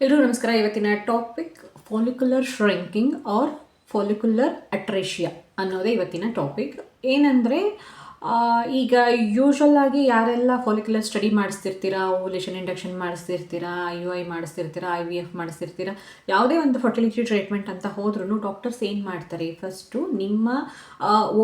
ಎಲ್ಲರೂ ನಮಸ್ಕಾರ. ಇವತ್ತಿನ topic follicular shrinking or follicular atresia ಅನ್ನೋದೇ ಇವತ್ತಿನ ಟಾಪಿಕ್. ಏನಂದರೆ ಈಗ ಯೂಶ್ವಲ್ ಆಗಿ ಯಾರೆಲ್ಲ ಫಾಲಿಕ್ಯುಲರ್ ಸ್ಟಡಿ ಮಾಡಿಸ್ತಿರ್ತೀರಾ, ಓವ್ಯುಲೇಷನ್ ಇಂಡಕ್ಷನ್ ಮಾಡಿಸ್ತಿರ್ತೀರಾ, IUI ಮಾಡಿಸ್ತಿರ್ತೀರಾ, IVF ಮಾಡಿಸ್ತಿರ್ತೀರಾ, ಯಾವುದೇ ಒಂದು ಫರ್ಟಿಲಿಟಿ ಟ್ರೀಟ್ಮೆಂಟ್ ಅಂತ ಹೋದ್ರೂ ಡಾಕ್ಟರ್ಸ್ ಏನು ಮಾಡ್ತಾರೆ, ಫಸ್ಟು ನಿಮ್ಮ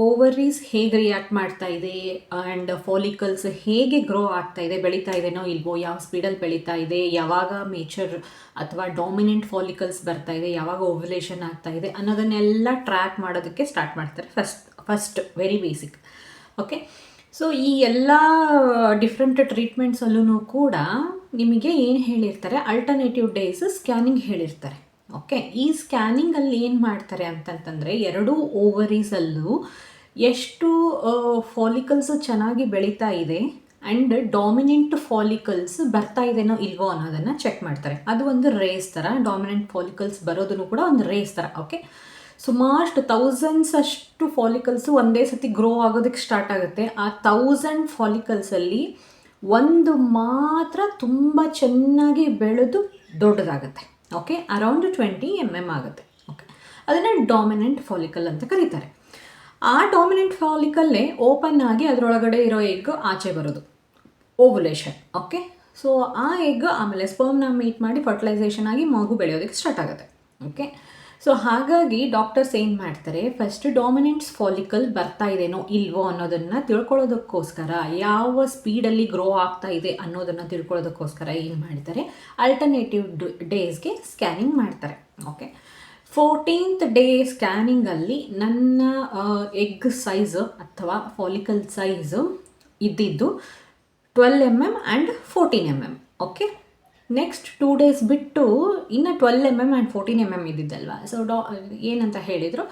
ಓವರೀಸ್ ಹೇಗೆ ರಿಯಾಕ್ಟ್ ಮಾಡ್ತಾ ಇದೆ ಆ್ಯಂಡ್ ಫಾಲಿಕಲ್ಸ್ ಹೇಗೆ ಗ್ರೋ ಆಗ್ತಾ ಇದೆ, ಬೆಳೀತಾ ಇದೆನೋ ಇಲ್ವೋ, ಯಾವ ಸ್ಪೀಡಲ್ಲಿ ಬೆಳೀತಾ ಇದೆ, ಯಾವಾಗ ಮೇಚರ್ ಅಥವಾ ಡಾಮಿನೆಂಟ್ ಫಾಲಿಕಲ್ಸ್ ಬರ್ತಾ ಇದೆ, ಯಾವಾಗ ಓವ್ಯುಲೇಷನ್ ಆಗ್ತಾ ಇದೆ ಅನ್ನೋದನ್ನೆಲ್ಲ ಟ್ರ್ಯಾಕ್ ಮಾಡೋದಕ್ಕೆ ಸ್ಟಾರ್ಟ್ ಮಾಡ್ತಾರೆ. First very basic. Okay, so ಈ ಎಲ್ಲ ಡಿಫ್ರೆಂಟ್ ಟ್ರೀಟ್ಮೆಂಟ್ಸಲ್ಲೂ ಕೂಡ ನಿಮಗೆ ಏನು ಹೇಳಿರ್ತಾರೆ, ಅಲ್ಟರ್ನೇಟಿವ್ ಡೇಸ್ ಸ್ಕ್ಯಾನಿಂಗ್ ಹೇಳಿರ್ತಾರೆ. ಓಕೆ, ಈ ಸ್ಕ್ಯಾನಿಂಗಲ್ಲಿ ಏನು ಮಾಡ್ತಾರೆ ಅಂತಂತಂದರೆ, ಎರಡೂ ಓವರೀಸಲ್ಲೂ ಎಷ್ಟು ಫಾಲಿಕಲ್ಸ್ ಚೆನ್ನಾಗಿ ಬೆಳೀತಾ ಇದೆ ಆ್ಯಂಡ್ ಡಾಮಿನೆಂಟ್ ಫಾಲಿಕಲ್ಸ್ ಬರ್ತಾ ಇದೆನೋ ಇಲ್ವೋ ಅನ್ನೋದನ್ನು ಚೆಕ್ ಮಾಡ್ತಾರೆ. ಅದು ಒಂದು ರೇಸ್ ಥರ, ಡಾಮಿನೆಂಟ್ ಫಾಲಿಕಲ್ಸ್ ಬರೋದನ್ನು ಕೂಡ ಒಂದು ರೇಸ್ ಥರ. ಓಕೆ, ಸುಮಾರು ಥೌಸಂಡ್ಸ್ ಅಷ್ಟು ಫಾಲಿಕಲ್ಸು ಒಂದೇ ಸತಿ ಗ್ರೋ ಆಗೋದಕ್ಕೆ ಸ್ಟಾರ್ಟ್ ಆಗುತ್ತೆ. ಆ 1000 ಫಾಲಿಕಲ್ಸಲ್ಲಿ ಒಂದು ಮಾತ್ರ ತುಂಬ ಚೆನ್ನಾಗಿ ಬೆಳೆದು ದೊಡ್ಡದಾಗುತ್ತೆ. ಓಕೆ, ಅರೌಂಡ್ 20 mm ಆಗುತ್ತೆ. ಓಕೆ, ಅದನ್ನು ಡಾಮಿನೆಂಟ್ ಫಾಲಿಕಲ್ ಅಂತ ಕರೀತಾರೆ. ಆ ಡಾಮಿನೆಂಟ್ ಫಾಲಿಕಲ್ಲೇ ಓಪನ್ ಆಗಿ ಅದರೊಳಗಡೆ ಇರೋ ಎಗ್ ಆಚೆ ಬರೋದು, ಓವ್ಯುಲೇಷನ್. ಓಕೆ, ಸೊ ಆ ಎಗ್ ಆಮೇಲೆ ಸ್ಪರ್ಮ್ನ ಮೀಟ್ ಮಾಡಿ ಫರ್ಟಿಲೈಸೇಷನ್ ಆಗಿ ಮಗು ಬೆಳೆಯೋದಕ್ಕೆ ಸ್ಟಾರ್ಟ್ ಆಗುತ್ತೆ. ಓಕೆ, ಸೊ ಹಾಗಾಗಿ ಡಾಕ್ಟರ್ಸ್ ಏನು ಮಾಡ್ತಾರೆ, ಫಸ್ಟ್ ಡಾಮಿನೆಂಟ್ಸ್ ಫಾಲಿಕಲ್ ಬರ್ತಾ ಇದೆನೋ ಇಲ್ವೋ ಅನ್ನೋದನ್ನು ತಿಳ್ಕೊಳ್ಳೋದಕ್ಕೋಸ್ಕರ, ಯಾವ ಸ್ಪೀಡಲ್ಲಿ ಗ್ರೋ ಆಗ್ತಾ ಇದೆ ಅನ್ನೋದನ್ನು ತಿಳ್ಕೊಳ್ಳೋದಕ್ಕೋಸ್ಕರ ಏನು ಮಾಡ್ತಾರೆ, ಅಲ್ಟರ್ನೇಟಿವ್ ಡೇಸ್ಗೆ ಸ್ಕ್ಯಾನಿಂಗ್ ಮಾಡ್ತಾರೆ. ಓಕೆ, 14th ಡೇ ಸ್ಕ್ಯಾನಿಂಗಲ್ಲಿ ನನ್ನ ಎಗ್ ಸೈಜು ಅಥವಾ ಫಾಲಿಕಲ್ ಸೈಜು ಇದ್ದಿದ್ದು 12 mm and 14 mm. Okay, next 2 days ಬಿಟ್ಟು ಇನ್ನು 12 mm ಆ್ಯಂಡ್ 14 mm ಇದ್ದಿದ್ದಲ್ವ. ಸೊ ಏನಂತ ಹೇಳಿದರು,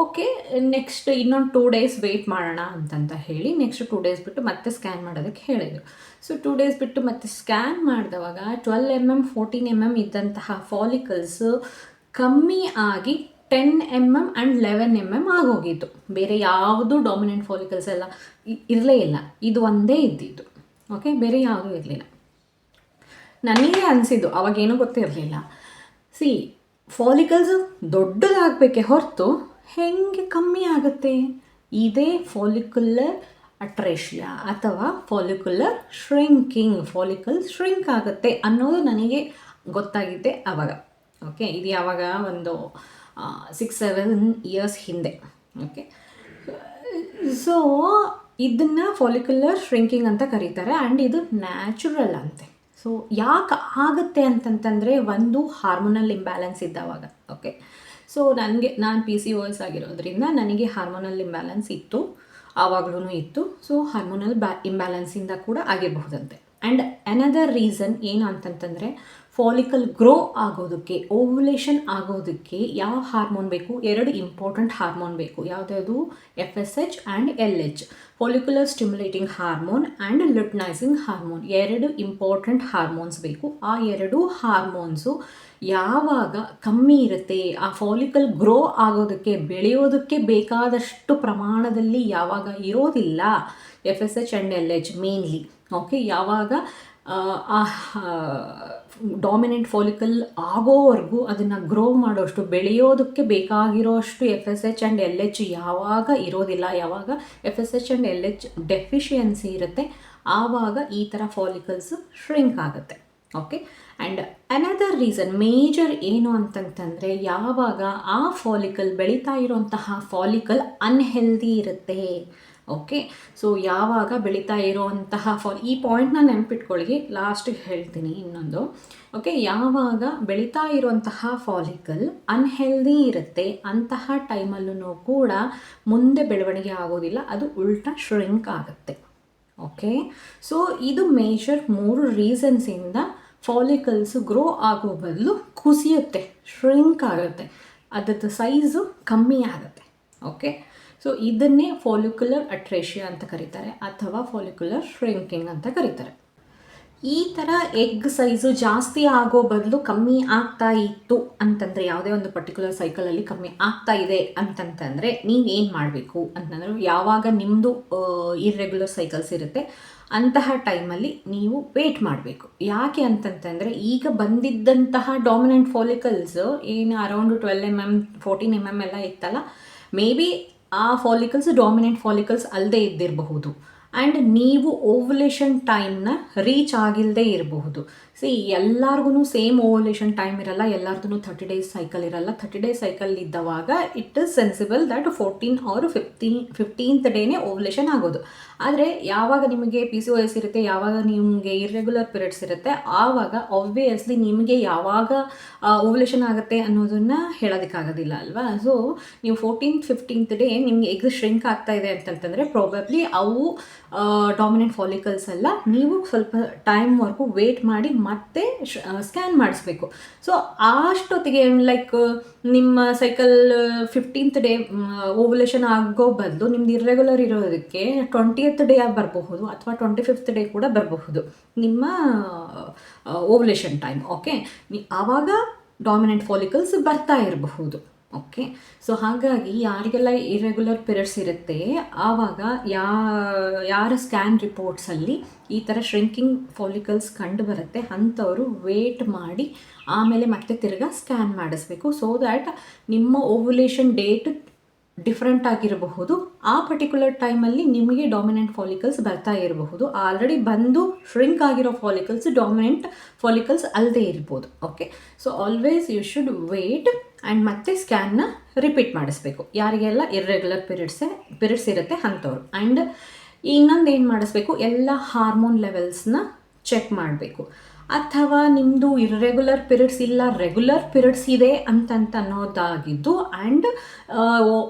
ಓಕೆ ನೆಕ್ಸ್ಟ್ ಇನ್ನೊಂದು 2 days ವೆಯ್ಟ್ ಮಾಡೋಣ ಅಂತಂತ ಹೇಳಿ ನೆಕ್ಸ್ಟ್ 2 days ಬಿಟ್ಟು ಮತ್ತೆ ಸ್ಕ್ಯಾನ್ ಮಾಡೋದಕ್ಕೆ ಹೇಳಿದರು. ಸೊ 2 days ಬಿಟ್ಟು ಮತ್ತೆ ಸ್ಕ್ಯಾನ್ ಮಾಡಿದವಾಗ 12 mm 14 mm ಇದ್ದಂತಹ ಫಾಲಿಕಲ್ಸು ಕಮ್ಮಿ ಆಗಿ 10 mm ಆ್ಯಂಡ್ 11 mm ಆಗೋಗಿತ್ತು. ಬೇರೆ ಯಾವುದೂ ಡಾಮಿನೆಂಟ್ ಫಾಲಿಕಲ್ಸ್ ಎಲ್ಲ ಇರಲೇ ಇಲ್ಲ, ಇದು ಒಂದೇ ಇದ್ದಿದ್ದು. ಓಕೆ, ಬೇರೆ ಯಾವುದೂ ಇರಲಿಲ್ಲ. ನನಗೆ ಅನಿಸಿದ್ದು ಅವಾಗೇನೂ ಗೊತ್ತಿರಲಿಲ್ಲ, ಫಾಲಿಕಲ್ಸು ದೊಡ್ಡದಾಗಬೇಕೆ ಹೊರತು ಹೆಂಗೆ ಕಮ್ಮಿ ಆಗುತ್ತೆ, ಇದೇ ಫಾಲಿಕ್ಯುಲರ್ ಅಟ್ರೇಷಿಯಾ ಅಥವಾ ಫಾಲಿಕ್ಯುಲರ್ ಶ್ರಿಂಕಿಂಗ್, ಫಾಲಿಕಲ್ ಶ್ರಿಂಕ್ ಆಗುತ್ತೆ ಅನ್ನೋದು ನನಗೆ ಗೊತ್ತಾಗಿದ್ದೆ ಆವಾಗ. ಓಕೆ, ಇದು ಯಾವಾಗ ಒಂದು 6-7 years ಹಿಂದೆ. ಓಕೆ, ಸೊ ಇದನ್ನು ಫಾಲಿಕ್ಯುಲರ್ ಶ್ರಿಂಕಿಂಗ್ ಅಂತ ಕರೀತಾರೆ ಆ್ಯಂಡ್ ಇದು ನ್ಯಾಚುರಲ್ ಅಂತೆ. ಸೊ ಯಾಕೆ ಆಗುತ್ತೆ ಅಂತಂತಂದರೆ, ಒಂದು ಹಾರ್ಮೋನಲ್ ಇಂಬ್ಯಾಲೆನ್ಸ್ ಇದ್ದಾವಾಗ. ಓಕೆ, ಸೊ ನಾನು PCOS ಆಗಿರೋದ್ರಿಂದ ನನಗೆ ಹಾರ್ಮೋನಲ್ ಇಂಬ್ಯಾಲೆನ್ಸ್ ಇತ್ತು, ಆವಾಗಲೂ ಇತ್ತು. ಸೊ ಹಾರ್ಮೋನಲ್ ಇಂಬ್ಯಾಲೆನ್ಸಿಂದ ಕೂಡ ಆಗಿರಬಹುದಂತೆ. ಆ್ಯಂಡ್ ಅನದರ್ ರೀಸನ್ ಏನು ಅಂತಂತಂದರೆ, ಫಾಲಿಕಲ್ ಗ್ರೋ ಆಗೋದಕ್ಕೆ, ಓವ್ಯುಲೇಷನ್ ಆಗೋದಕ್ಕೆ ಯಾವ ಹಾರ್ಮೋನ್ ಬೇಕು, 2 ಇಂಪಾರ್ಟೆಂಟ್ ಹಾರ್ಮೋನ್ ಬೇಕು. ಯಾವುದ್ಯಾವುದು, FSH and LH, follicular stimulating hormone and luteinizing hormone. 2 important hormones ಬೇಕು. ಆ 2 ಹಾರ್ಮೋನ್ಸು ಯಾವಾಗ ಕಮ್ಮಿ ಇರುತ್ತೆ, ಆ ಫಾಲಿಕಲ್ ಗ್ರೋ ಆಗೋದಕ್ಕೆ, ಬೆಳೆಯೋದಕ್ಕೆ ಬೇಕಾದಷ್ಟು ಪ್ರಮಾಣದಲ್ಲಿ ಯಾವಾಗ ಇರೋದಿಲ್ಲ, FSH and LH mainly. Okay, ಯಾವಾಗ ಡಾಮಿನೆಂಟ್ ಫಾಲಿಕಲ್ ಆಗೋವರೆಗೂ ಅದನ್ನು ಗ್ರೋ ಮಾಡೋಷ್ಟು, ಬೆಳೆಯೋದಕ್ಕೆ ಬೇಕಾಗಿರೋಷ್ಟು FSH ಆ್ಯಂಡ್ LH ಯಾವಾಗ ಇರೋದಿಲ್ಲ, ಯಾವಾಗ FSH ಆ್ಯಂಡ್ LH ಡೆಫಿಷಿಯನ್ಸಿ ಇರುತ್ತೆ, ಆವಾಗ ಈ ಥರ ಫಾಲಿಕಲ್ಸ್ ಶ್ರಿಂಕ್ ಆಗುತ್ತೆ. Okay, and another reason major ಏನು ಅಂತಂತಂದರೆ, ಯಾವಾಗ ಆ ಫಾಲಿಕಲ್, ಬೆಳೀತಾ ಇರೋಂತಹ ಫಾಲಿಕಲ್ ಅನ್ಹೆಲ್ದಿ ಇರುತ್ತೆ. ಓಕೆ, ಸೊ ಯಾವಾಗ ಬೆಳೀತಾ ಇರೋವಂತಹ ಈ ಪಾಯಿಂಟ್ನ ನೆನಪಿಟ್ಕೊಳ್ಳಿ, ಲಾಸ್ಟಿಗೆ ಹೇಳ್ತೀನಿ ಇನ್ನೊಂದು. ಓಕೆ, ಯಾವಾಗ ಬೆಳೀತಾ ಇರುವಂತಹ ಫಾಲಿಕಲ್ ಅನ್ಹೆಲ್ದಿ ಇರುತ್ತೆ, ಅಂತಹ ಟೈಮಲ್ಲೂ ಕೂಡ ಮುಂದೆ ಬೆಳವಣಿಗೆ ಆಗೋದಿಲ್ಲ, ಅದು ಉಲ್ಟಾ ಶ್ರಿಂಕ್ ಆಗುತ್ತೆ. ಓಕೆ, ಸೊ ಇದು ಮೇಜರ್ 3 ರೀಸನ್ಸಿಂದ ಫಾಲಿಕಲ್ಸು ಗ್ರೋ ಆಗೋ ಬದಲು ಕುಸಿಯುತ್ತೆ, ಶ್ರಿಂಕ್ ಆಗುತ್ತೆ, ಅದರದ್ದು ಸೈಜು ಕಮ್ಮಿ ಆಗುತ್ತೆ. ಓಕೆ, ಸೊ ಇದನ್ನೇ ಫಾಲಿಕ್ಯುಲರ್ ಅಟ್ರೇಷಿಯಾ ಅಂತ ಕರೀತಾರೆ ಅಥವಾ ಫಾಲಿಕ್ಯುಲರ್ ಶ್ರಿಂಕಿಂಗ್ ಅಂತ ಕರೀತಾರೆ. ಈ ಥರ ಎಗ್ ಸೈಜು ಜಾಸ್ತಿ ಆಗೋ ಬದಲು ಕಮ್ಮಿ ಆಗ್ತಾ ಇತ್ತು ಅಂತಂದರೆ, ಯಾವುದೇ ಒಂದು ಪರ್ಟಿಕ್ಯುಲರ್ ಸೈಕಲಲ್ಲಿ ಕಮ್ಮಿ ಆಗ್ತಾ ಇದೆ ಅಂತಂತಂದರೆ ನೀವೇನು ಮಾಡಬೇಕು ಅಂತಂದರೆ, ಯಾವಾಗ ನಿಮ್ಮದು ಇರ್ರೆಗ್ಯುಲರ್ ಸೈಕಲ್ಸ್ ಇರುತ್ತೆ ಅಂತಹ ಟೈಮಲ್ಲಿ ನೀವು ವೇಟ್ ಮಾಡಬೇಕು. ಯಾಕೆ ಅಂತಂತಂದರೆ ಈಗ ಬಂದಿದ್ದಂತಹ ಡಾಮಿನೆಂಟ್ ಫಾಲಿಕಲ್ಸ್ ಏನು ಅರೌಂಡ್ 12 14 ಎಲ್ಲ ಇತ್ತಲ್ಲ, ಮೇ ಬಿ ಆ ಫಾಲಿಕಲ್ಸ್ ಡಾಮಿನೆಂಟ್ ಫಾಲಿಕಲ್ಸ್ ಅಲ್ಲದೆ ಇದ್ದಿರಬಹುದು. ಆ್ಯಂಡ್ ನೀವು ಓವ್ಯುಲೇಷನ್ ಟೈಮ್ನ ರೀಚ್ ಆಗಿಲ್ಲದೆ ಇರಬಹುದು. ಎಲ್ಲರಿಗೂ ಸೇಮ್ ಓವ್ಯುಲೇಷನ್ ಟೈಮ್ ಇರಲ್ಲ, ಎಲ್ಲರಿಗೂ 30 days ಸೈಕಲ್ ಇರಲ್ಲ. 30 days ಸೈಕಲ್ ಇದ್ದವಾಗ it is sensible that 14 or 15th ಡೇನೇ ಓವ್ಯುಲೇಷನ್ ಆಗೋದು. ಆದರೆ ಯಾವಾಗ ನಿಮಗೆ PCOS ಇರುತ್ತೆ, ಯಾವಾಗ ನಿಮಗೆ ಇರ್ರೆಗ್ಯುಲರ್ ಪೀರಿಯಡ್ಸ್ ಇರುತ್ತೆ, ಆವಾಗ ಆಬ್ವಿಯಸ್ಲಿ ನಿಮಗೆ ಯಾವಾಗ ಓವ್ಯುಲೇಷನ್ ಆಗುತ್ತೆ ಅನ್ನೋದನ್ನು ಹೇಳೋದಕ್ಕಾಗೋದಿಲ್ಲ ಅಲ್ವಾ. ಸೊ ನೀವು 14th 15th ಡೇ ನಿಮಗೆ ಎಗ್ ಶ್ರಿಂಕ್ ಆಗ್ತಾ ಇದೆ ಅಂತಂತಂದರೆ ಪ್ರಾಬಬ್ಲಿ ಅವು ಡಾಮಿನೆಂಟ್ ಫಾಲಿಕಲ್ಸ್ ಅಲ್ಲ. ನೀವು ಸ್ವಲ್ಪ ಟೈಮ್ವರೆಗೂ ವೇಟ್ ಮಾಡಿ ಮತ್ತೆ ಸ್ಕ್ಯಾನ್ ಮಾಡಿಸ್ಬೇಕು. ಸೊ ಅಷ್ಟೊತ್ತಿಗೆ ಲೈಕ್ ನಿಮ್ಮ ಸೈಕಲ್ 15th ಡೇ ಓವ್ಯುಲೇಷನ್ ಆಗೋ ಬದಲು ನಿಮ್ದು ಇರ್ರೆಗ್ಯುಲರ್ ಇರೋದಕ್ಕೆ 20th ಡೇ ಬರಬಹುದು ಅಥವಾ 25th ಡೇ ಕೂಡ ಬರಬಹುದು ನಿಮ್ಮ ಓವ್ಯುಲೇಷನ್ ಟೈಮ್. ಓಕೆ, ಆವಾಗ ಡಾಮಿನೆಂಟ್ ಫಾಲಿಕಲ್ಸ್ ಬರ್ತಾ ಇರಬಹುದು. ಓಕೆ, ಸೊ ಹಾಗಾಗಿ ಯಾರಿಗೆಲ್ಲ ಇರ್ರೆಗ್ಯುಲರ್ ಪೀರಿಯಡ್ಸ್ ಇರುತ್ತೆ ಆವಾಗ ಯಾರ ಸ್ಕ್ಯಾನ್ ರಿಪೋರ್ಟ್ಸಲ್ಲಿ ಈ ಥರ ಶ್ರಿಂಕಿಂಗ್ ಫಾಲಿಕಲ್ಸ್ ಕಂಡು ಬರುತ್ತೆ ಅಂಥವರು ವೇಟ್ ಮಾಡಿ ಆಮೇಲೆ ಮತ್ತೆ ತಿರ್ಗಾ ಸ್ಕ್ಯಾನ್ ಮಾಡಿಸ್ಬೇಕು. ಸೊ ದ್ಯಾಟ್ ನಿಮ್ಮ ಓವ್ಯುಲೇಷನ್ ಡೇಟ್ ಡಿಫ್ರೆಂಟ್ ಆಗಿರಬಹುದು. ಆ ಪರ್ಟಿಕ್ಯುಲರ್ ಟೈಮಲ್ಲಿ ನಿಮಗೆ ಡಾಮಿನೆಂಟ್ ಫಾಲಿಕಲ್ಸ್ ಬರ್ತಾ ಇರಬಹುದು. ಆಲ್ರೆಡಿ ಬಂದು ಶ್ರಿಂಕ್ ಆಗಿರೋ ಫಾಲಿಕಲ್ಸ್ ಡಾಮಿನೆಂಟ್ ಫಾಲಿಕಲ್ಸ್ ಅಲ್ಲದೆ ಇರ್ಬೋದು. Okay, so always you should wait and ಮತ್ತೆ ಸ್ಕ್ಯಾನ್ನ ರಿಪೀಟ್ ಮಾಡಿಸ್ಬೇಕು ಯಾರಿಗೆಲ್ಲ ಇರ್ರೆಗ್ಯುಲರ್ ಪೀರಿಯಡ್ಸ್ ಇರುತ್ತೆ ಅಂಥವ್ರು. ಆ್ಯಂಡ್ ಇನ್ನೊಂದು ಏನು ಮಾಡಿಸ್ಬೇಕು, ಎಲ್ಲ ಹಾರ್ಮೋನ್ ಲೆವೆಲ್ಸ್ನ ಚೆಕ್ ಮಾಡಬೇಕು. ಅಥವಾ ನಿಮ್ಮದು ಇರ್ರೆಗ್ಯುಲರ್ ಪೀರಿಯಡ್ಸ್ ಇಲ್ಲ, ರೆಗ್ಯುಲರ್ ಪೀರಿಯಡ್ಸ್ ಇದೆ ಅಂತಂತ ಅನ್ನೋದಾಗಿದ್ದು ಆ್ಯಂಡ್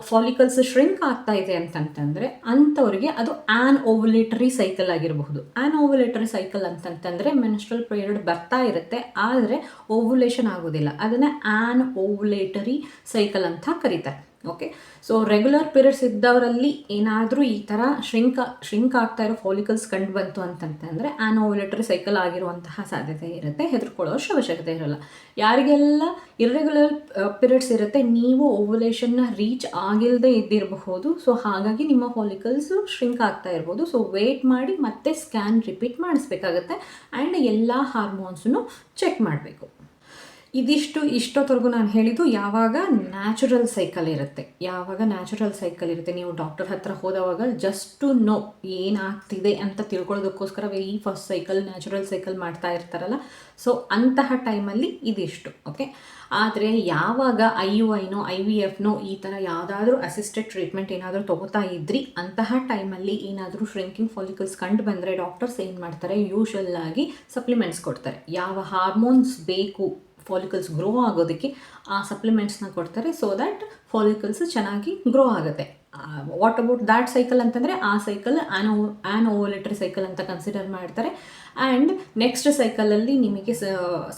ಫಾಲಿಕಲ್ಸ್ ಶ್ರಿಂಕ್ ಆಗ್ತಾ ಇದೆ ಅಂತಂತಂದರೆ ಅಂಥವ್ರಿಗೆ ಅದು ಆ್ಯನ್ ಓವ್ಯುಲೇಟರಿ ಸೈಕಲ್ ಆಗಿರಬಹುದು. ಆ್ಯನ್ ಓವ್ಯುಲೇಟರಿ ಸೈಕಲ್ ಅಂತಂತಂದರೆ ಮೆನ್ಸ್ಟ್ರಲ್ ಪೀರಿಯಡ್ ಬರ್ತಾ ಇರುತ್ತೆ ಆದರೆ ಓವ್ಯುಲೇಷನ್ ಆಗೋದಿಲ್ಲ. ಅದನ್ನು ಆ್ಯನ್ ಓವ್ಯುಲೇಟರಿ ಸೈಕಲ್ ಅಂತ ಕರೀತಾರೆ. ಓಕೆ, ಸೊ ರೆಗ್ಯುಲರ್ ಪೀರಿಯಡ್ಸ್ ಇದ್ದವರಲ್ಲಿ ಏನಾದರೂ ಈ ಥರ ಶ್ರಿಂಕ್ ಆಗ್ತಾ ಇರೋ ಫಾಲಿಕಲ್ಸ್ ಕಂಡು ಬಂತು ಅಂತಂತಂದರೆ ಆ್ಯನ್ ಓವ್ಯುಲೇಟರಿ ಸೈಕಲ್ ಆಗಿರುವಂತಹ ಸಾಧ್ಯತೆ ಇರುತ್ತೆ. ಹೆದರ್ಕೊಳ್ಳೋ ಅವಶ್ಯಕತೆ ಇರೋಲ್ಲ. ಯಾರಿಗೆಲ್ಲ ಇರ್ರೆಗ್ಯುಲರ್ ಪೀರಿಯಡ್ಸ್ ಇರುತ್ತೆ ನೀವು ಓವ್ಯುಲೇಷನ್ನ ರೀಚ್ ಆಗಿಲ್ಲದೆ ಇದ್ದಿರಬಹುದು. ಸೊ ಹಾಗಾಗಿ ನಿಮ್ಮ ಫಾಲಿಕಲ್ಸು ಶ್ರಿಂಕ್ ಆಗ್ತಾ ಇರ್ಬೋದು. ಸೊ ವೇಟ್ ಮಾಡಿ ಮತ್ತೆ ಸ್ಕ್ಯಾನ್ ರಿಪೀಟ್ ಮಾಡಿಸ್ಬೇಕಾಗತ್ತೆ ಆ್ಯಂಡ್ ಎಲ್ಲ ಹಾರ್ಮೋನ್ಸನ್ನು ಚೆಕ್ ಮಾಡಬೇಕು. ಇಷ್ಟೊತ್ತವರೆಗೂ ನಾನು ಹೇಳಿದ್ದು ಯಾವಾಗ ನ್ಯಾಚುರಲ್ ಸೈಕಲ್ ಇರುತ್ತೆ, ನೀವು ಡಾಕ್ಟರ್ ಹತ್ರ ಹೋದವಾಗ ಜಸ್ಟ್ ಟು ನೋ ಏನಾಗ್ತಿದೆ ಅಂತ ತಿಳ್ಕೊಳ್ಳೋದಕ್ಕೋಸ್ಕರ ಈ ಫಸ್ಟ್ ನ್ಯಾಚುರಲ್ ಸೈಕಲ್ ಮಾಡ್ತಾ ಇರ್ತಾರಲ್ಲ, ಸೊ ಅಂತಹ ಟೈಮಲ್ಲಿ ಇದಿಷ್ಟು. ಓಕೆ, ಆದರೆ ಯಾವಾಗ IUIನೋ IVFನೋ ಈ ಥರ ಯಾವುದಾದ್ರೂ ಅಸಿಸ್ಟೆಡ್ ಟ್ರೀಟ್ಮೆಂಟ್ ಏನಾದರೂ ತೊಗೋತಾ ಇದ್ರಿ ಅಂತಹ ಟೈಮಲ್ಲಿ ಏನಾದರೂ ಶ್ರಿಂಕಿಂಗ್ ಫಾಲಿಕಲ್ಸ್ ಕಂಡು ಬಂದರೆ ಡಾಕ್ಟರ್ಸ್ ಏನು ಮಾಡ್ತಾರೆ, ಯೂಶುವಲ್ ಆಗಿ ಸಪ್ಲಿಮೆಂಟ್ಸ್ ಕೊಡ್ತಾರೆ. ಯಾವ ಹಾರ್ಮೋನ್ಸ್ ಬೇಕು ಫಾಲಿಕಲ್ಸ್ ಗ್ರೋ ಆಗೋದಕ್ಕೆ ಆ ಸಪ್ಲಿಮೆಂಟ್ಸ್ನ ಕೊಡ್ತಾರೆ. ಸೊ ದ್ಯಾಟ್ ಫಾಲಿಕಲ್ಸ್ ಚೆನ್ನಾಗಿ ಗ್ರೋ ಆಗುತ್ತೆ. ವಾಟ್ ಅಬೌಟ್ ದ್ಯಾಟ್ ಸೈಕಲ್ ಅಂತಂದರೆ ಆ ಸೈಕಲ್ ಆ್ಯನ್ ಓವ್ಯುಲೇಟರಿ ಸೈಕಲ್ ಅಂತ ಕನ್ಸಿಡರ್ ಮಾಡ್ತಾರೆ. ಆ್ಯಂಡ್ ನೆಕ್ಸ್ಟ್ ಸೈಕಲಲ್ಲಿ ನಿಮಗೆ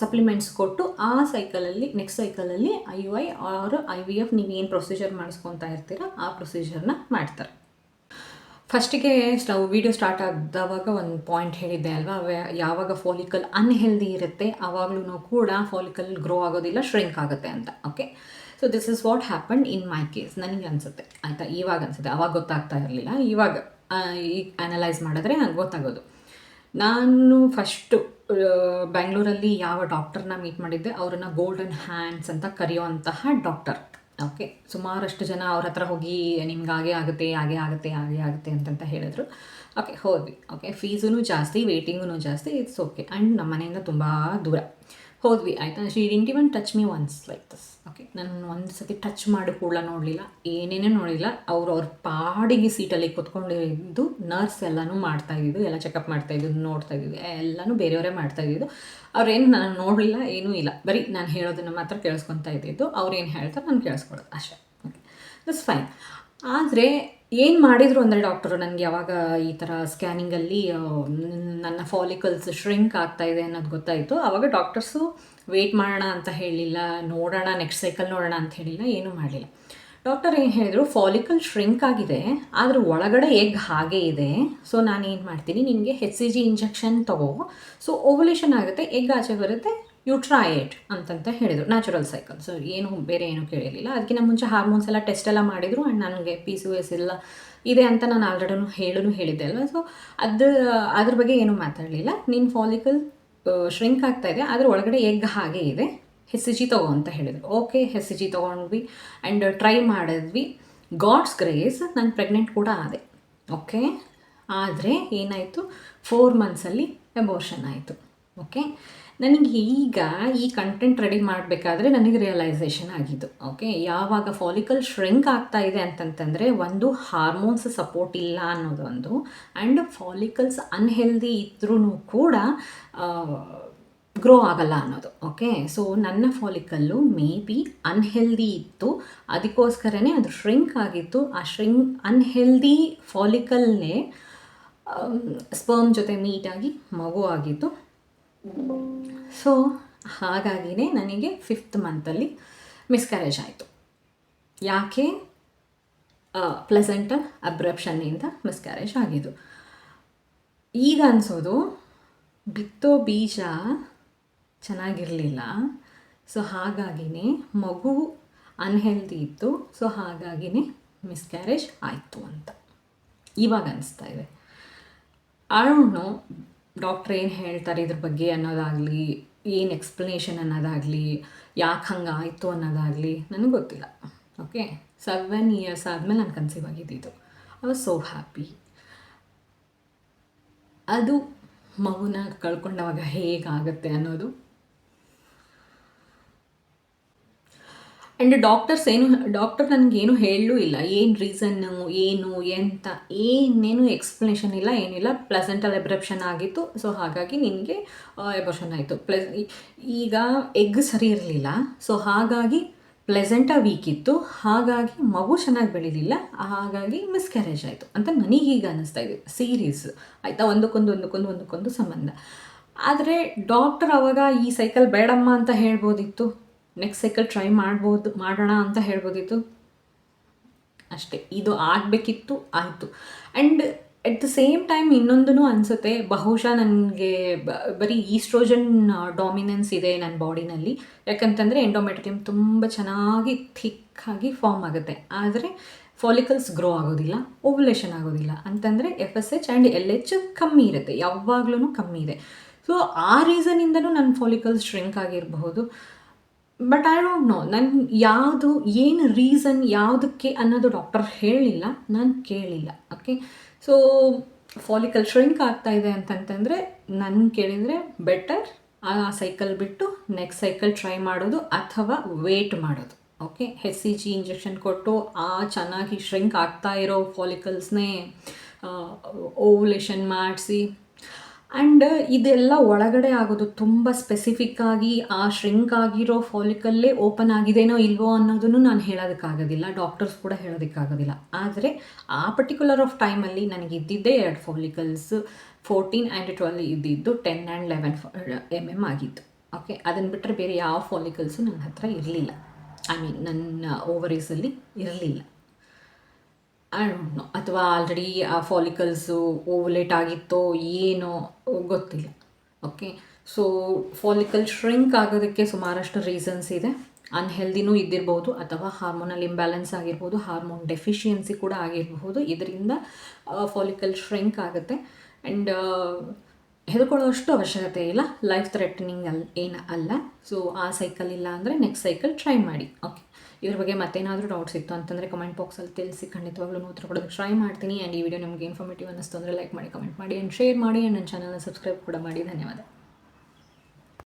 ಸಪ್ಲಿಮೆಂಟ್ಸ್ ಕೊಟ್ಟು ಆ ಸೈಕಲಲ್ಲಿ ನೆಕ್ಸ್ಟ್ ಸೈಕಲಲ್ಲಿ IUI ಆರ್ IVF ನೀವೇನು ಪ್ರೊಸೀಜರ್ ಮಾಡಿಸ್ಕೊತಾ ಇರ್ತೀರ ಆ ಪ್ರೊಸೀಜರ್ನ ಮಾಡ್ತಾರೆ. ಫಸ್ಟಿಗೆ ವಿಡಿಯೋ ಸ್ಟಾರ್ಟ್ ಆದವಾಗ ಒಂದು ಪಾಯಿಂಟ್ ಹೇಳಿದ್ದೆ ಅಲ್ವಾ, ಯಾವಾಗ ಫಾಲಿಕಲ್ ಅನ್ಹೆಲ್ದಿ ಇರುತ್ತೆ ಆವಾಗಲೂ ಕೂಡ ಫಾಲಿಕಲ್ ಗ್ರೋ ಆಗೋದಿಲ್ಲ, ಶ್ರಿಂಕ್ ಆಗುತ್ತೆ ಅಂತ. Okay, so this is what happen in my case. ನನಗೆ ಅನಿಸುತ್ತೆ ಆಯಿತಾ, ಇವಾಗ ಅನಿಸುತ್ತೆ, ಆವಾಗ ಗೊತ್ತಾಗ್ತಾ ಇರಲಿಲ್ಲ, ಇವಾಗ ಈಗ ಅನಲೈಸ್ ಮಾಡಿದ್ರೆ ನನಗೆ ಗೊತ್ತಾಗೋದು. ನಾನು ಫಸ್ಟು ಬ್ಯಾಂಗ್ಳೂರಲ್ಲಿ ಯಾವ ಡಾಕ್ಟರ್ನ ಮೀಟ್ ಮಾಡಿದ್ದೆ ಅವರನ್ನು ಗೋಲ್ಡನ್ ಹ್ಯಾಂಡ್ಸ್ ಅಂತ ಕರೆಯುವಂತಹ ಡಾಕ್ಟರ್. ಓಕೆ, ಸುಮಾರಷ್ಟು ಜನ ಅವ್ರ ಹತ್ರ ಹೋಗಿ ನಿಮ್ಗೆ ಹಾಗೆ ಆಗುತ್ತೆ ಅಂತಂತ ಹೇಳಿದ್ರು. ಓಕೆ, ಹೋದ್ವಿ. ಓಕೆ, ಫೀಸೂ ಜಾಸ್ತಿ, ವೇಟಿಂಗೂ ಜಾಸ್ತಿ, ಇಟ್ಸ್ ಓಕೆ. ಆ್ಯಂಡ್ ನಮ್ಮ ಮನೆಯಿಂದ ತುಂಬ ದೂರ ಹೋದ್ವಿ. ಆಯಿತಾ, she didn't even touch me once like this. Okay, ನಾನು ಒಂದು ಸತಿ ಟಚ್ ಮಾಡಿ ಕೂಡ ನೋಡಲಿಲ್ಲ, ಏನೇನೇ ನೋಡಿಲ್ಲ. ಅವ್ರ ಪಾಡಿಗೆ ಸೀಟಲ್ಲಿ ಕೂತ್ಕೊಂಡಿದ್ದು ನರ್ಸ್ ಎಲ್ಲನೂ ಮಾಡ್ತಾಯಿದ್ದು, ಎಲ್ಲ ಚೆಕಪ್ ಮಾಡ್ತಾಯಿದ್ದು, ನೋಡ್ತಾಯಿದ್ದು ಎಲ್ಲನೂ ಬೇರೆಯವರೇ ಮಾಡ್ತಾಯಿದ್ದು. ಅವ್ರೇನು ನಾನು ನೋಡಲಿಲ್ಲ, ಏನೂ ಇಲ್ಲ, ಬರೀ ನಾನು ಹೇಳೋದನ್ನು ಮಾತ್ರ ಕೇಳಿಸ್ಕೊತಾ ಇದ್ದಿದ್ದು. ಅವ್ರೇನು ಹೇಳ್ತಾರೆ ನಾನು ಕೇಳಿಸ್ಕೊಡೋದು ಅಷ್ಟೇ. Okay, that's fine. ಆದರೆ ಏನು ಮಾಡಿದರು ಅಂದರೆ ಡಾಕ್ಟರು ನನಗೆ ಯಾವಾಗ ಈ ಥರ ಸ್ಕ್ಯಾನಿಂಗಲ್ಲಿ ನನ್ನ ಫಾಲಿಕಲ್ಸ್ ಶ್ರಿಂಕ್ ಆಗ್ತಾಯಿದೆ ಅನ್ನೋದು ಗೊತ್ತಾಯಿತು, ಆವಾಗ ಡಾಕ್ಟರ್ಸು ವೆಯ್ಟ್ ಮಾಡೋಣ ಅಂತ ಹೇಳಿಲ್ಲ, ನೋಡೋಣ ನೆಕ್ಸ್ಟ್ ಸೈಕಲ್ ನೋಡೋಣ ಅಂತ ಹೇಳಿಲ್ಲ, ಏನೂ ಮಾಡಲಿಲ್ಲ. ಡಾಕ್ಟರ್ ಏನು ಹೇಳಿದರು, ಫಾಲಿಕಲ್ ಶ್ರಿಂಕ್ ಆಗಿದೆ ಆದರೆ ಒಳಗಡೆ ಎಗ್ ಹಾಗೇ ಇದೆ. ಸೊ ನಾನೇನು ಮಾಡ್ತೀನಿ, ನಿನಗೆ HCG ಇಂಜೆಕ್ಷನ್ ತಗೋ, ಸೊ ಓವ್ಯುಲೇಷನ್ ಆಗುತ್ತೆ, ಎಗ್ ಆಚೆ ಬರುತ್ತೆ, ಯು ಟ್ರೈ ಇಟ್ ಅಂತಂತ ಹೇಳಿದರು. ನ್ಯಾಚುರಲ್ ಸೈಕಲ್, ಸೊ ಏನು ಬೇರೆ ಏನೂ ಕೇಳಿರಲಿಲ್ಲ. ಅದಕ್ಕಿಂತ ಮುಂಚೆ ಹಾರ್ಮೋನ್ಸ್ ಎಲ್ಲ ಟೆಸ್ಟ್ ಎಲ್ಲ ಮಾಡಿದರು ಆ್ಯಂಡ್ ನನಗೆ PCOS ಎಲ್ಲ ಇದೆ ಅಂತ ನಾನು ಆಲ್ರೆಡಿ ಹೇಳಿದ್ದೆ ಅಲ್ವಾ. ಸೊ ಅದ್ರ ಬಗ್ಗೆ ಏನೂ ಮಾತಾಡಲಿಲ್ಲ. ನಿನ್ನ ಫಾಲಿಕಲ್ ಶ್ರಿಂಕ್ ಆಗ್ತಾ ಇದೆ, ಅದ್ರ ಒಳಗಡೆ ಎಗ್ ಹಾಗೆ ಇದೆ, HCG ತಗೋ ಅಂತ ಹೇಳಿದರು. ಓಕೆ, HCG ತೊಗೊಂಡ್ವಿ ಆ್ಯಂಡ್ ಟ್ರೈ ಮಾಡಿದ್ವಿ. ಗಾಡ್ಸ್ ಗ್ರೇಸ್ ನಾನು ಪ್ರೆಗ್ನೆಂಟ್ ಕೂಡ ಆದೆ. ಓಕೆ, ಆದರೆ ಏನಾಯಿತು, 4 ಮಂತ್ಸಲ್ಲಿ ಅಬೋರ್ಷನ್ ಆಯಿತು. ಓಕೆ, ನನಗೆ ಈಗ ಈ ಕಂಟೆಂಟ್ ರೆಡಿ ಮಾಡಬೇಕಾದ್ರೆ ನನಗೆ ರಿಯಲೈಸೇಷನ್ ಆಗಿದ್ದು. ಓಕೆ, ಯಾವಾಗ ಫಾಲಿಕಲ್ ಶ್ರಿಂಕ್ ಆಗ್ತಾ ಇದೆ ಅಂತಂತಂದರೆ ಒಂದು ಹಾರ್ಮೋನ್ಸ್ ಸಪೋರ್ಟ್ ಇಲ್ಲ ಅನ್ನೋದೊಂದು, ಆ್ಯಂಡ್ ಫಾಲಿಕಲ್ಸ್ ಅನ್ಹೆಲ್ದಿ ಇದ್ರೂ ಕೂಡ ಗ್ರೋ ಆಗಲ್ಲ ಅನ್ನೋದು. ಓಕೆ, ಸೊ ನನ್ನ ಫಾಲಿಕಲ್ಲು ಮೇ ಬಿ ಅನ್ಹೆಲ್ದಿ ಇತ್ತು, ಅದಕ್ಕೋಸ್ಕರನೇ ಅದು ಶ್ರಿಂಕ್ ಆಗಿತ್ತು. ಆ ಅನ್ಹೆಲ್ದಿ ಫಾಲಿಕಲ್ನೇ ಸ್ಪರ್ಮ್ ಜೊತೆ ಮೀಟಾಗಿ ಮಗು ಆಗಿತ್ತು. ಸೊ ಹಾಗಾಗಿನೇ ನನಗೆ 5th ಮಂತಲ್ಲಿ ಮಿಸ್ಕ್ಯಾರೇಜ್ ಆಯಿತು. ಯಾಕೆ? ಪ್ಲೆಸೆಂಟಲ್ ಅಬ್ರಪ್ಷನ್ನಿಂದ ಮಿಸ್ಕ್ಯಾರೇಜ್ ಆಗಿದ್ದು. ಈಗ ಅನಿಸೋದು ಬಿತ್ತೋ ಬೀಜ ಚೆನ್ನಾಗಿರಲಿಲ್ಲ, ಸೊ ಹಾಗಾಗಿನೇ ಮಗು ಅನ್ಹೆಲ್ದಿ ಇತ್ತು, ಸೊ ಹಾಗಾಗಿನೇ ಮಿಸ್ಕ್ಯಾರೇಜ್ ಆಯಿತು ಅಂತ ಇವಾಗ ಅನಿಸ್ತಾ ಇದೆ. ಐ ಡೋಂಟ್ ನೋ ಡಾಕ್ಟ್ರ್ ಏನು ಹೇಳ್ತಾರೆ ಇದ್ರ ಬಗ್ಗೆ ಅನ್ನೋದಾಗಲಿ, ಏನು ಎಕ್ಸ್ಪ್ಲನೇಷನ್ ಅನ್ನೋದಾಗಲಿ, ಯಾಕೆ ಹಂಗೆ ಆಯಿತು ಅನ್ನೋದಾಗಲಿ ನನಗೆ ಗೊತ್ತಿಲ್ಲ. ಓಕೆ, 7 ಇಯರ್ಸ್ ಆದಮೇಲೆ ನಾನು ಕನ್ಸೀವ್ ಆಗಿದ್ದಿದ್ದು. I was so happy. ಅದು ಮಗುನ ಕಳ್ಕೊಂಡವಾಗ ಹೇಗಾಗುತ್ತೆ ಅನ್ನೋದು. ಆ್ಯಂಡ್ ಡಾಕ್ಟರ್ ನನಗೇನು ಹೇಳಲೂ ಇಲ್ಲ, ಏನು ರೀಸನ್ನು ಏನು ಎಂತ ಏನೇನು ಎಕ್ಸ್ಪ್ಲನೇಷನ್ ಇಲ್ಲ, ಏನಿಲ್ಲ. ಪ್ಲೆಸೆಂಟಲ್ ಅಬ್ರಪ್ಷನ್ ಆಗಿತ್ತು, ಸೊ ಹಾಗಾಗಿ ನಿನಗೆ ಅಬೋರ್ಷನ್ ಆಯಿತು. ಈಗ ಎಗ್ ಸರಿ ಇರಲಿಲ್ಲ, ಸೊ ಹಾಗಾಗಿ ಪ್ಲೆಸೆಂಟ ವೀಕ್ ಇತ್ತು, ಹಾಗಾಗಿ ಮಗು ಚೆನ್ನಾಗಿ ಬೆಳೀಲಿಲ್ಲ, ಹಾಗಾಗಿ ಮಿಸ್ಕ್ಯಾರೇಜ್ ಆಯಿತು ಅಂತ ನನಗೀಗ ಅನ್ನಿಸ್ತಾ ಇದೆ. ಸೀರೀಸ್ ಆಯಿತಾ, ಒಂದಕ್ಕೊಂದು ಸಂಬಂಧ. ಆದರೆ ಡಾಕ್ಟರ್ ಅವಾಗ ಈ ಸೈಕಲ್ ಬೇಡಮ್ಮ ಅಂತ ಹೇಳ್ಬೋದಿತ್ತು, ನೆಕ್ಸ್ಟ್ ಸೈಕಲ್ ಟ್ರೈ ಮಾಡೋಣ ಅಂತ ಹೇಳ್ಬೋದಿತ್ತು. ಅಷ್ಟೇ, ಇದು ಆಗಬೇಕಿತ್ತು, ಆಯಿತು. And at the same time ಇನ್ನೊಂದೂ ಅನಿಸುತ್ತೆ, ಬಹುಶಃ ನನಗೆ ಬರೀ ಈಸ್ಟ್ರೋಜನ್ ಡಾಮಿನೆನ್ಸ್ ಇದೆ ನನ್ನ ಬಾಡಿನಲ್ಲಿ. ಯಾಕಂತಂದರೆ ಎಂಡೋಮೆಟ್ರಿಯಮ್ ತುಂಬ ಚೆನ್ನಾಗಿ ಥಿಕ್ಕಾಗಿ ಫಾರ್ಮ್ ಆಗುತ್ತೆ, ಆದರೆ ಫಾಲಿಕಲ್ಸ್ ಗ್ರೋ ಆಗೋದಿಲ್ಲ, ಓವ್ಯುಲೇಷನ್ ಆಗೋದಿಲ್ಲ. ಅಂತಂದರೆ FSH ಆ್ಯಂಡ್ LH ಕಮ್ಮಿ ಇರುತ್ತೆ, ಯಾವಾಗಲೂ ಕಮ್ಮಿ ಇದೆ. ಸೊ ಆ ರೀಸನಿಂದನೂ ನನ್ನ ಫಾಲಿಕಲ್ಸ್ ಶ್ರಿಂಕ್ ಆಗಿರಬಹುದು. ಬಟ್ ಐ ಡೋಂಟ್ ನೋ ಏನು ರೀಸನ್ ಯಾವುದಕ್ಕೆ ಅನ್ನೋದು ಡಾಕ್ಟರ್ ಹೇಳಿಲ್ಲ, ನಾನು ಕೇಳಿಲ್ಲ. ಓಕೆ, ಸೊ ಫಾಲಿಕಲ್ ಶ್ರಿಂಕ್ ಆಗ್ತಾ ಇದೆ ಅಂತಂತಂದರೆ ನನ್ನ ಕೇಳಿದರೆ ಬೆಟರ್ ಆ ಸೈಕಲ್ ಬಿಟ್ಟು ನೆಕ್ಸ್ಟ್ ಸೈಕಲ್ ಟ್ರೈ ಮಾಡೋದು ಅಥವಾ ವೇಟ್ ಮಾಡೋದು. ಓಕೆ, HCG ಇಂಜೆಕ್ಷನ್ ಕೊಟ್ಟು ಚೆನ್ನಾಗಿ ಶ್ರಿಂಕ್ ಆಗ್ತಾ ಇರೋ ಫಾಲಿಕಲ್ಸ್ನೇ ಓವ್ಯುಲೇಷನ್ ಮಾಡಿಸಿ. ಆ್ಯಂಡ್ ಇದೆಲ್ಲ ಒಳಗಡೆ ಆಗೋದು ತುಂಬ ಸ್ಪೆಸಿಫಿಕ್ಕಾಗಿ ಆ ಶ್ರಿಂಕ್ ಆಗಿರೋ ಫಾಲಿಕಲ್ಲೇ ಓಪನ್ ಆಗಿದೆನೋ ಇಲ್ವೋ ಅನ್ನೋದನ್ನು ನಾನು ಹೇಳೋದಕ್ಕಾಗೋದಿಲ್ಲ, ಡಾಕ್ಟರ್ಸ್ ಕೂಡ ಹೇಳೋದಕ್ಕಾಗೋದಿಲ್ಲ. ಆದರೆ ಆ ಪರ್ಟಿಕ್ಯುಲರ್ ಆಫ್ ಟೈಮಲ್ಲಿ ನನಗೆ ಇದ್ದಿದ್ದೇ 2 ಫಾಲಿಕಲ್ಸ್, 14 ಆ್ಯಂಡ್ 12 ಇದ್ದಿದ್ದು 10 ಆ್ಯಂಡ್ 11 mm ಆಗಿತ್ತು. ಓಕೆ, ಅದನ್ನು ಬಿಟ್ಟರೆ ಬೇರೆ ಯಾವ ಫಾಲಿಕಲ್ಸು ನನ್ನ ಹತ್ರ ಇರಲಿಲ್ಲ. ನನ್ನ ಓವರೀಸಲ್ಲಿ ಇರಲಿಲ್ಲ. ಐ ಡೋಂಟ್ ನೋ, ಅಥವಾ ಆಲ್ರೆಡಿ ಆ ಫಾಲಿಕಲ್ಸು ಓವ್ಯುಲೇಟ್ ಆಗಿತ್ತೋ ಏನೋ ಗೊತ್ತಿಲ್ಲ. ಓಕೆ, ಸೊ ಫಾಲಿಕಲ್ ಶ್ರಿಂಕ್ ಆಗೋದಕ್ಕೆ ಸುಮಾರಷ್ಟು ರೀಸನ್ಸ್ ಇದೆ. ಅನ್ಹೆಲ್ದಿನೂ ಇದ್ದಿರ್ಬೋದು, ಅಥವಾ ಹಾರ್ಮೋನಲ್ ಇಂಬ್ಯಾಲೆನ್ಸ್ ಆಗಿರ್ಬೋದು, ಹಾರ್ಮೋನ್ ಡೆಫಿಷಿಯನ್ಸಿ ಕೂಡ ಆಗಿರಬಹುದು. ಇದರಿಂದ ಫಾಲಿಕಲ್ ಶ್ರಿಂಕ್ ಆಗುತ್ತೆ. ಆ್ಯಂಡ್ ಹೆದರ್ಕೊಳ್ಳೋಷ್ಟು ಅವಶ್ಯಕತೆ ಇಲ್ಲ, ಲೈಫ್ ಥ್ರೆಟನಿಂಗ್ ಏನು ಅಲ್ಲ. ಸೊ ಆ ಸೈಕಲ್ ಇಲ್ಲ ಅಂದರೆ ನೆಕ್ಸ್ಟ್ ಸೈಕಲ್ ಟ್ರೈ ಮಾಡಿ. ಓಕೆ, ಇದ್ರ ಬಗ್ಗೆ ಮತ್ತೇನಾದರೂ ಡೌಟ್ಸ್ ಇತ್ತು ಅಂತಂದರೆ ಕಮೆಂಟ್ ಬಾಕ್ಸಲ್ಲಿ ತಿಳಿಸಿ, ಖಂಡಿತವಾಗ್ಲೂ ಉತ್ತರ ಕೊಡೋದಕ್ಕೆ ಟ್ರೈ ಮಾಡ್ತೀನಿ. ಆ್ಯಂಡ್ ಈ ವಿಡಿಯೋ ನಿಮಗೆ ಇನ್ಫಾರ್ಮೇಟಿವ್ ಅನ್ನಿಸ್ತು ಅಂದರೆ ಲೈಕ್ ಮಾಡಿ, ಕಮೆಂಟ್ ಮಾಡಿ ಆ್ಯಂಡ್ ಶೇರ್ ಮಾಡಿ. ಆ್ಯಂಡ್ ನನ್ನ ಚಾನಲ್ನ ಸಬ್ಸ್ಕ್ರೈಬ್ ಕೂಡ ಮಾಡಿ. ಧನ್ಯವಾದ.